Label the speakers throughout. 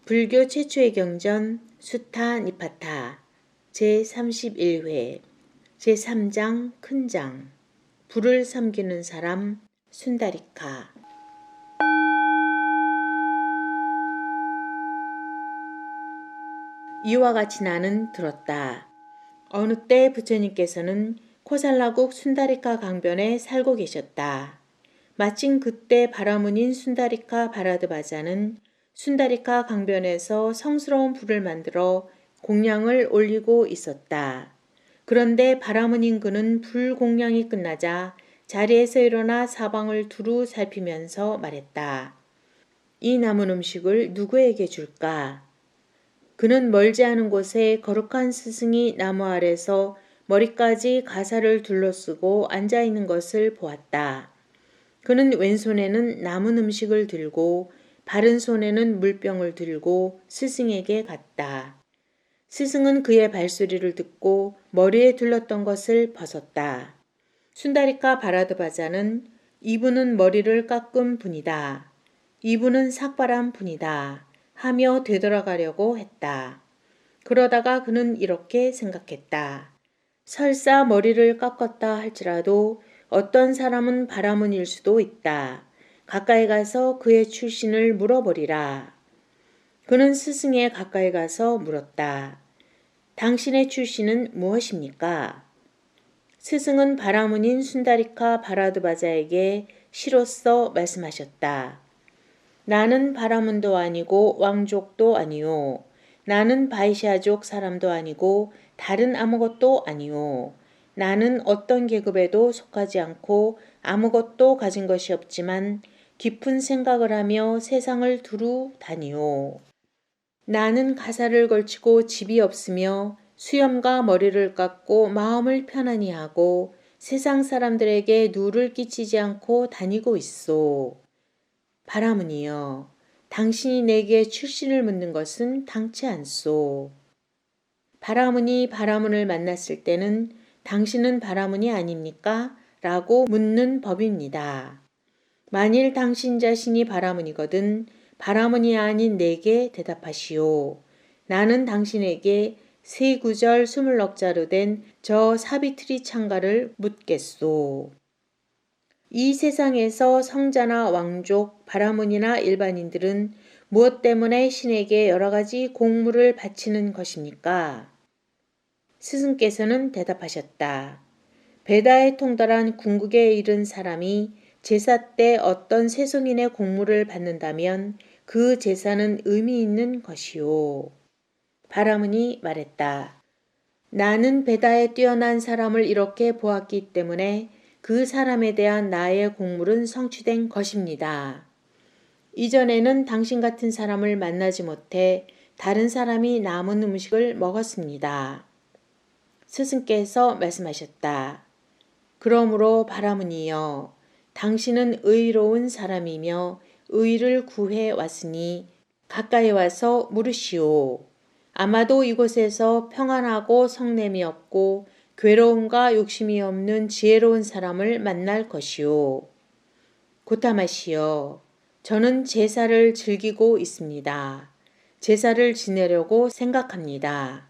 Speaker 1: 불교 최초의 경전 수타 니파타 제31회 제3장 큰장 불을 섬기는 사람 순다리카. 이와 같이 나는 들었다. 어느 때 부처님께서는 코살라국 순다리카 강변에 살고 계셨다. 마침 그때 바라문인 순다리카 바라드바자는 순다리카 강변에서 성스러운 불을 만들어 공양을 올리고 있었다. 그런데 바라문인 그는 불 공양이 끝나자 자리에서 일어나 사방을 두루 살피면서 말했다. 이 남은 음식을 누구에게 줄까? 그는 멀지 않은 곳에 거룩한 스승이 나무 아래서 머리까지 가사를 둘러쓰고 앉아있는 것을 보았다. 그는 왼손에는 남은 음식을 들고 바른 손에는 물병을 들고 스승에게 갔다. 스승은 그의 발소리를 듣고 머리에 둘렀던 것을 벗었다. 순다리카 바라드바자는 이분은 머리를 깎은 분이다. 이분은 삭발한 분이다. 하며 되돌아가려고 했다. 그러다가 그는 이렇게 생각했다. 설사 머리를 깎았다 할지라도 어떤 사람은 바라문일 수도 있다. 가까이 가서 그의 출신을 물어보리라. 그는 스승에 가까이 가서 물었다. 당신의 출신은 무엇입니까? 스승은 바라문인 순다리카 바라드바자에게 시로써 말씀하셨다. 나는 바라문도 아니고 왕족도 아니요. 나는 바이샤족 사람도 아니고 다른 아무것도 아니요. 나는 어떤 계급에도 속하지 않고 아무것도 가진 것이 없지만 깊은 생각을 하며 세상을 두루 다니요. 나는 가사를 걸치고 집이 없으며 수염과 머리를 깎고 마음을 편안히 하고 세상 사람들에게 누를 끼치지 않고 다니고 있소. 바라문이여, 당신이 내게 출신을 묻는 것은 당치 않소. 바라문이 바라문을 만났을 때는 당신은 바라문이 아닙니까? 라고 묻는 법입니다. 만일 당신 자신이 바라문이거든 바라문이 아닌 내게 대답하시오. 나는 당신에게 세 구절 20넉자로 된 저 사비트리 창가를 묻겠소. 이 세상에서 성자나 왕족, 바라문이나 일반인들은 무엇 때문에 신에게 여러 가지 공물을 바치는 것입니까? 스승께서는 대답하셨다. 베다에 통달한 궁극에 이른 사람이 제사 때 어떤 세속인의 공물을 받는다면 그 제사는 의미 있는 것이요. 바라문이 말했다. 나는 베다에 뛰어난 사람을 이렇게 보았기 때문에 그 사람에 대한 나의 공물은 성취된 것입니다. 이전에는 당신 같은 사람을 만나지 못해 다른 사람이 남은 음식을 먹었습니다. 스승께서 말씀하셨다. 그러므로 바라문이여, 당신은 의로운 사람이며 의를 구해 왔으니 가까이 와서 물으시오. 아마도 이곳에서 평안하고 성냄이 없고 괴로움과 욕심이 없는 지혜로운 사람을 만날 것이오. 고타마시여, 저는 제사를 즐기고 있습니다. 제사를 지내려고 생각합니다.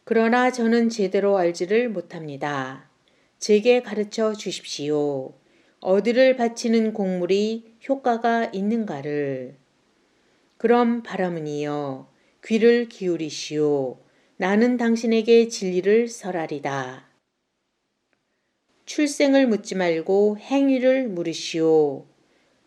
Speaker 1: 그러나 저는 제대로 알지를 못합니다. 제게 가르쳐 주십시오. 어디를 바치는 공물이 효과가 있는가를. 그럼 바라문이여, 귀를 기울이시오. 나는 당신에게 진리를 설하리다. 출생을 묻지 말고 행위를 물으시오.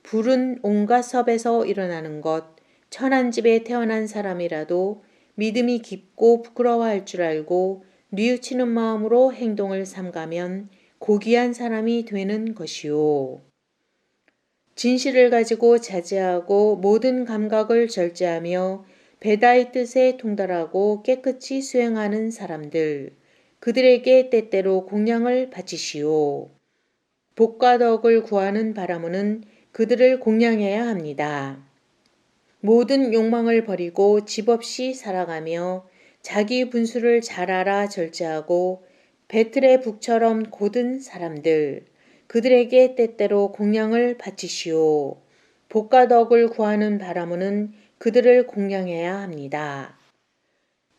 Speaker 1: 불은 온갖 섭에서 일어나는 것, 천한 집에 태어난 사람이라도 믿음이 깊고 부끄러워할 줄 알고 뉘우치는 마음으로 행동을 삼가면 고귀한 사람이 되는 것이오. 진실을 가지고 자제하고 모든 감각을 절제하며 베다의 뜻에 통달하고 깨끗이 수행하는 사람들, 그들에게 때때로 공양을 바치시오. 복과 덕을 구하는 바라문은 그들을 공양해야 합니다. 모든 욕망을 버리고 집 없이 살아가며 자기 분수를 잘 알아 절제하고 배틀의 북처럼 곧은 사람들, 그들에게 때때로 공양을 바치시오. 복과 덕을 구하는 바라문은 그들을 공양해야 합니다.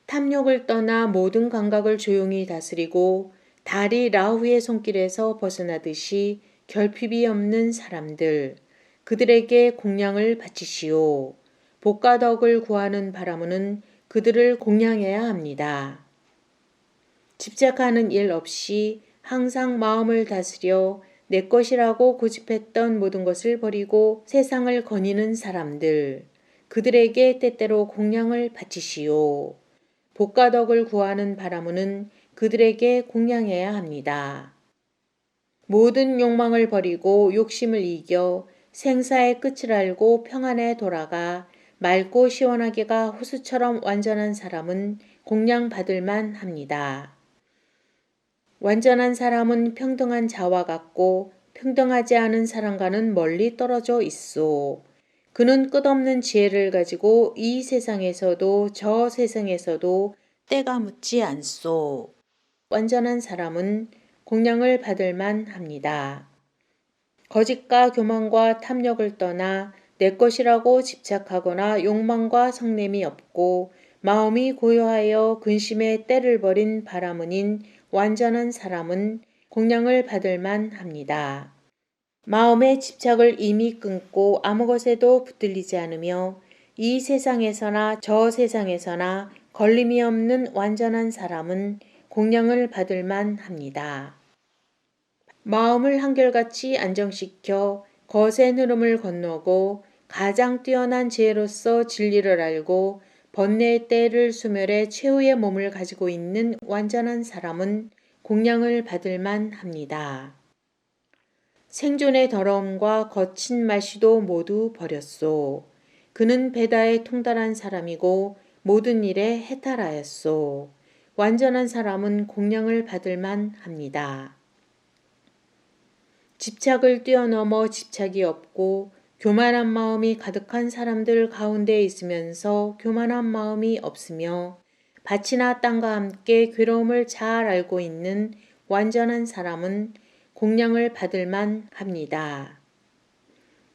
Speaker 1: 탐욕을 떠나 모든 감각을 조용히 다스리고 달이 라후의 손길에서 벗어나듯이 결핍이 없는 사람들, 그들에게 공양을 바치시오. 복과 덕을 구하는 바라무는 그들을 공양해야 합니다. 집착하는 일 없이 항상 마음을 다스려 내 것이라고 고집했던 모든 것을 버리고 세상을 거니는 사람들, 그들에게 때때로 공양을 바치시오. 복과 덕을 구하는 바라무는 그들에게 공양해야 합니다. 모든 욕망을 버리고 욕심을 이겨 생사의 끝을 알고 평안에 돌아가 맑고 시원하게가 호수처럼 완전한 사람은 공양받을 만 합니다. 완전한 사람은 평등한 자와 같고 평등하지 않은 사람과는 멀리 떨어져 있소. 그는 끝없는 지혜를 가지고 이 세상에서도 저 세상에서도 때가 묻지 않소. 완전한 사람은 공양을 받을 만 합니다. 거짓과 교만과 탐욕을 떠나 내 것이라고 집착하거나 욕망과 성냄이 없고 마음이 고요하여 근심의 때를 버린 바라문인 완전한 사람은 공양을 받을 만 합니다. 마음의 집착을 이미 끊고 아무 것에도 붙들리지 않으며 이 세상에서나 저 세상에서나 걸림이 없는 완전한 사람은 공양을 받을 만 합니다. 마음을 한결같이 안정시켜 거센 흐름을 건너고 가장 뛰어난 지혜로서 진리를 알고 번뇌의 때를 소멸해 최후의 몸을 가지고 있는 완전한 사람은 공양을 받을 만 합니다. 생존의 더러움과 거친 말씨도 모두 버렸소. 그는 베다에 통달한 사람이고 모든 일에 해탈하였소. 완전한 사람은 공양을 받을 만 합니다. 집착을 뛰어넘어 집착이 없고 교만한 마음이 가득한 사람들 가운데 있으면서 교만한 마음이 없으며 밭이나 땅과 함께 괴로움을 잘 알고 있는 완전한 사람은 공양을 받을 만 합니다.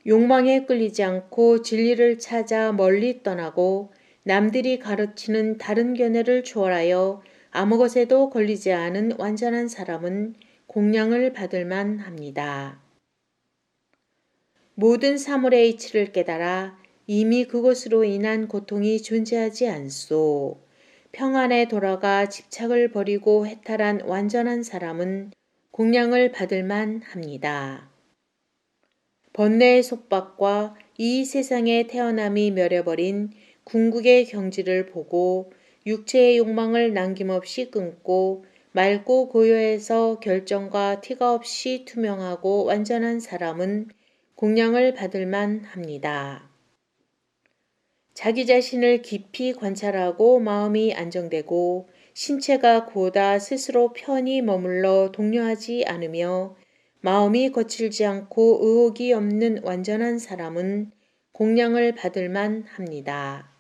Speaker 1: 욕망에 끌리지 않고 진리를 찾아 멀리 떠나고 남들이 가르치는 다른 견해를 초월하여 아무 것에도 걸리지 않은 완전한 사람은 공양을 받을 만 합니다. 모든 사물의 이치를 깨달아 이미 그것으로 인한 고통이 존재하지 않소. 평안에 돌아가 집착을 버리고 해탈한 완전한 사람은 공양을 받을 만 합니다. 번뇌의 속박과 이 세상의 태어남이 멸해버린 궁극의 경지를 보고 육체의 욕망을 남김없이 끊고 맑고 고요해서 결정과 티가 없이 투명하고 완전한 사람은 공양을 받을 만 합니다. 자기 자신을 깊이 관찰하고 마음이 안정되고 신체가 고다 스스로 편히 머물러 독려하지 않으며 마음이 거칠지 않고 의혹이 없는 완전한 사람은 공양을 받을 만 합니다.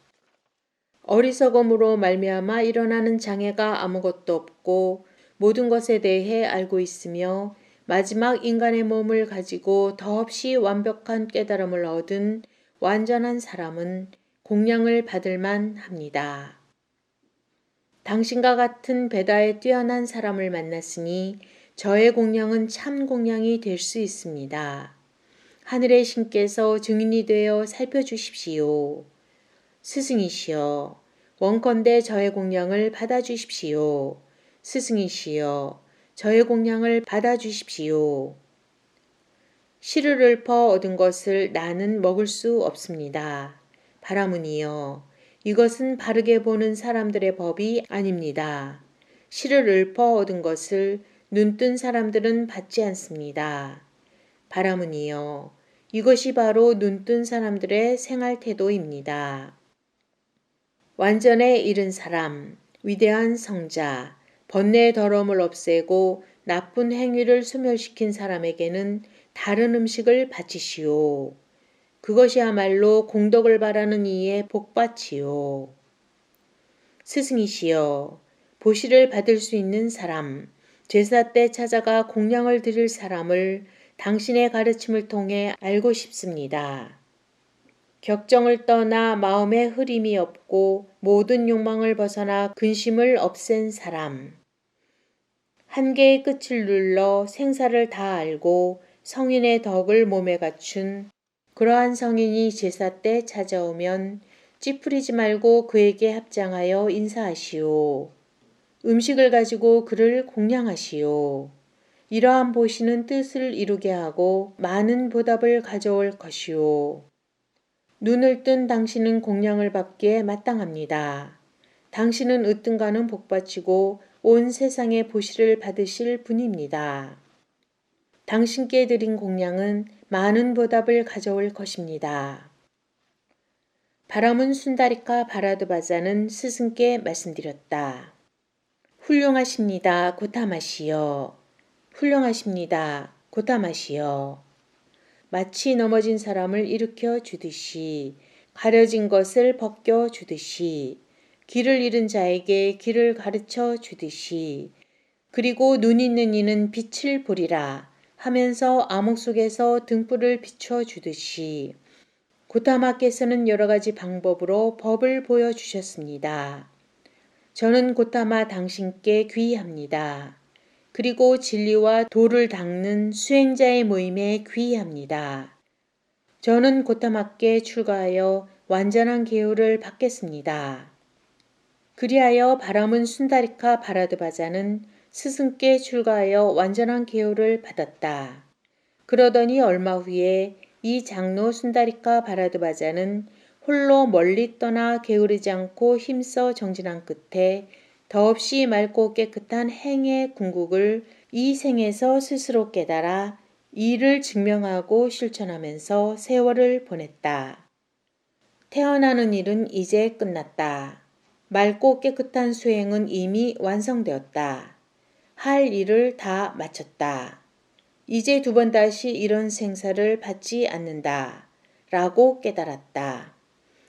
Speaker 1: 어리석음으로 말미암아 일어나는 장애가 아무것도 없고 모든 것에 대해 알고 있으며 마지막 인간의 몸을 가지고 더없이 완벽한 깨달음을 얻은 완전한 사람은 공양을 받을 만 합니다. 당신과 같은 베다에 뛰어난 사람을 만났으니 저의 공양은 참 공양이 될 수 있습니다. 하늘의 신께서 증인이 되어 살펴주십시오. 스승이시여, 원컨대 저의 공양을 받아주십시오. 스승이시여, 저의 공양을 받아주십시오. 씨를 읊어 얻은 것을 나는 먹을 수 없습니다. 바라문이여, 이것은 바르게 보는 사람들의 법이 아닙니다. 씨를 읊어 얻은 것을 눈뜬 사람들은 받지 않습니다. 바라문이여, 이것이 바로 눈뜬 사람들의 생활 태도입니다. 완전에 이른 사람, 위대한 성자, 번뇌의 더러움을 없애고 나쁜 행위를 소멸시킨 사람에게는 다른 음식을 바치시오. 그것이야말로 공덕을 바라는 이의 복받이요. 스승이시여, 보시를 받을 수 있는 사람, 제사 때 찾아가 공양을 드릴 사람을 당신의 가르침을 통해 알고 싶습니다. 격정을 떠나 마음에 흐림이 없고 모든 욕망을 벗어나 근심을 없앤 사람. 한계의 끝을 눌러 생사를 다 알고 성인의 덕을 몸에 갖춘 그러한 성인이 제사 때 찾아오면 찌푸리지 말고 그에게 합장하여 인사하시오. 음식을 가지고 그를 공양하시오. 이러한 보시는 뜻을 이루게 하고 많은 보답을 가져올 것이오. 눈을 뜬 당신은 공양을 받기에 마땅합니다. 당신은 으뜸가는 복받치고 온 세상의 보시를 받으실 분입니다. 당신께 드린 공양은 많은 보답을 가져올 것입니다. 바람은 순다리카 바라드바자는 스승께 말씀드렸다. 훌륭하십니다. 고타마시여. 훌륭하십니다. 고타마시여. 마치 넘어진 사람을 일으켜 주듯이 가려진 것을 벗겨 주듯이 길을 잃은 자에게 길을 가르쳐 주듯이 그리고 눈 있는 이는 빛을 보리라 하면서 암흑 속에서 등불을 비춰 주듯이 고타마께서는 여러 가지 방법으로 법을 보여주셨습니다. 저는 고타마 당신께 귀의합니다. 그리고 진리와 도를 닦는 수행자의 모임에 귀의합니다. 저는 고타마께 출가하여 완전한 계율을 받겠습니다. 그리하여 바람은 순다리카 바라드바자는 스승께 출가하여 완전한 계율을 받았다. 그러더니 얼마 후에 이 장로 순다리카 바라드바자는 홀로 멀리 떠나 게으르지 않고 힘써 정진한 끝에 더없이 맑고 깨끗한 행의 궁극을 이 생에서 스스로 깨달아 이를 증명하고 실천하면서 세월을 보냈다. 태어나는 일은 이제 끝났다. 맑고 깨끗한 수행은 이미 완성되었다. 할 일을 다 마쳤다. 이제 두 번 다시 이런 생사를 받지 않는다. 라고 깨달았다.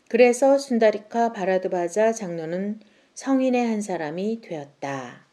Speaker 1: 그래서 순다리카 바라드바자 장로는 성인의 한 사람이 되었다.